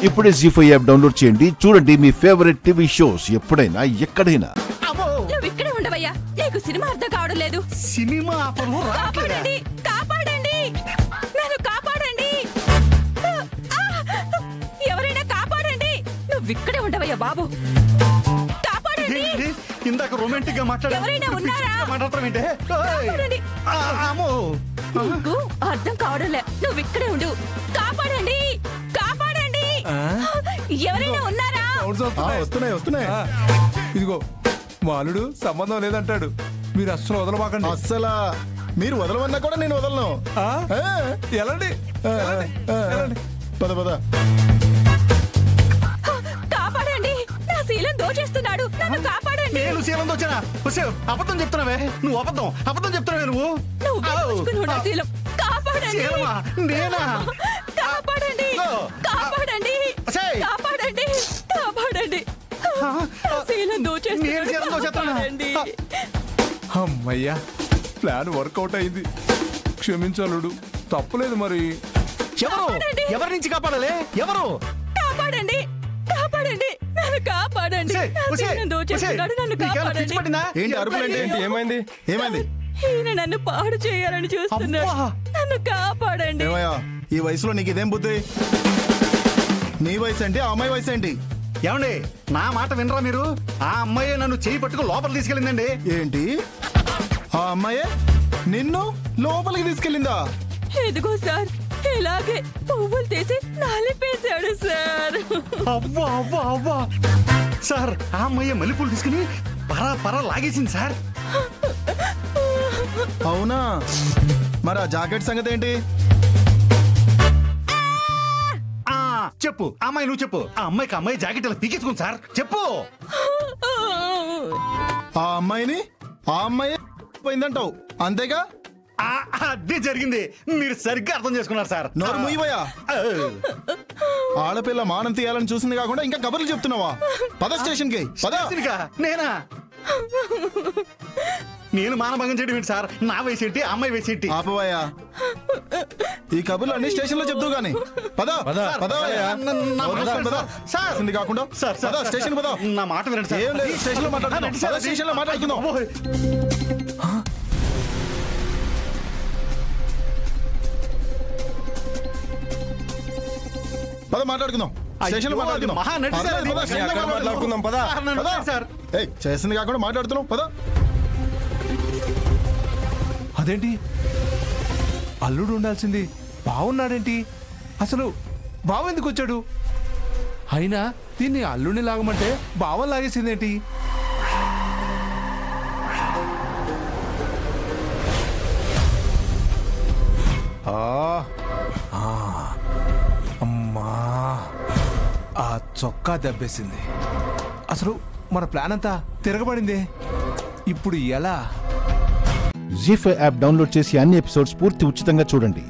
ఇప్పుడే జీ5 app download చేయండి. చూడండి మీ ఫేవరెట్ టీవీ షోస్ ఎప్పుడైనా ఎక్కడైనా. నువ్వు ఇక్కడే ఉండవయ్యా, నీకు సినిమా అర్థం కావడం లేదు. సినిమా కాపాడండి, కాపాడండి, నన్ను కాపాడండి, ఎవరైనా కాపాడండి. నువ్వు ఇక్కడే ఉండవయ్యా బాబు, కాపాడండి. ఇందాక రొమాంటిక్ గా ఎవరైనా ఉన్నారా? మాట్లాడతావేంటే? నీకు అర్థం కావడంలే, నువ్వు ఇక్కడే ఉండు. కాపాడండి, కాపాడండి, ఎవరైనా ఉన్నారా? వస్తున్నాయి వస్తున్నాయి. ఇదిగో మాలుడు సంబంధం లేదంటాడు, మీరు అస్సలు వదలమాకండి. అస్సలా మీరు వదలమన్నా కూడా నేను వదలను. ఎలాండి పద పద. కాపాడండి, నా శీలం దోచేస్తున్నాడు, నన్ను కాపాడండి. నేను శీలం దోచానా? అబద్ధం చెప్తున్నావే నువ్వు, అబద్ధం చెప్తున్నావే నువ్వు. నా శీలం కాపాడండి. నేనా? కాపాడండి, కాపాడండి, కాపాడండి, కాపాడండి. శీలం దోచేస్తున్నాడు. అమ్మయ్యా, ప్లాన్ వర్కౌట్ అయింది. క్షమించాలుడు, తప్పలేదు. మరి ఎవరి నుంచి కాపాడాలి? ఎవరు? కాపాడండి, కాపాడండి, నన్ను కాపాడండి. దోచేస్తున్నాడు, నన్ను కాపాడండి. ఏంటి అరుపులేంటి? ఏంటి ఏమైంది? ఏమైంది? ఈయన నన్ను పాడు చేయాలని చూస్తున్నాడు, నన్ను కాపాడండి. ఏమయ్యా, ఈ వయసులో నీకు ఇదేం బుద్ధి? నీ వయసు ఏంటి, ఆ అమ్మాయి వయసు ఏంటి? ఏమండి, నా మాట వినరా మీరు? ఆ అమ్మాయి నన్ను చేయి పట్టుకు లోపల తీసుకెళ్ళిందండి. ఏంటి? ఆ అమ్మాయే నిన్ను లోపలికి తీసుకెళ్ళిందా? ఎదుగో సార్, ఇలాగే పువ్వులు తీసి నలిపేశాడు సార్. అవ్వా అవ్వా అవ్వా సార్, ఆ అమ్మాయి మల్లెపూలు తీసుకుని పరా లాగేసింది సార్. అవునా? మరి ఆ జాకెట్ సంగతి ఏంటి? చెప్పు, అమ్మాయి నువ్వు చెప్పు. ఆ అమ్మాయి జాకెట్ ఇలా పీకేసుకుంది సార్, చెప్పు. ఆ అమ్మాయిని ఆ అమ్మాయి పోయిందంటావు, అంతేగా? అదే జరిగింది, మీరు సరిగ్గా అర్థం చేసుకున్నారు సార్. నోరు మూయవయ్యా. ఆడపిల్ల మానం తీయాలని చూసింది కాకుండా ఇంకా కబుర్లు చెప్తున్నావా? పద స్టేషన్ కి పద. నేనా? నేను మానభంగం చేయడం ఏంటి సార్? నా వయసు ఏంటి, అమ్మాయి వయసు ఏంటి? ఆపవయ్యా, ఈ కబుర్లు అన్ని స్టేషన్ లో చెప్తూ గానీ పద కాకుండా స్టేషన్ పద. నా మాట వినండి సార్. ఏం లేదు, స్టేషన్ లో మాట్లాడుకుందాం. స్టేషన్ లో మాట్లాడుకుందాం. పద మాట్లాడుకుందాం. స్టేషన్ లో మాట్లాడుకుందాం. పద సార్. చేసింది కాకుండా మాట్లాడుతున్నాం, పద. అదేంటి, అల్లుడు ఉండాల్సింది బావున్నాడేంటి? అసలు బావ ఎందుకు వచ్చాడు? అయినా దీన్ని అల్లుడిని లాగమంటే బావ లాగేసిందేంటి? అమ్మా, ఆ చొక్కా దెబ్బేసింది. అసలు మన ప్లాన్ అంతా తిరగబడింది. ఇప్పుడు ఎలా? జీ5 యాప్ డౌన్లోడ్ చేసి అన్ని ఎపిసోడ్స్ పూర్తి ఉచితంగా చూడండి.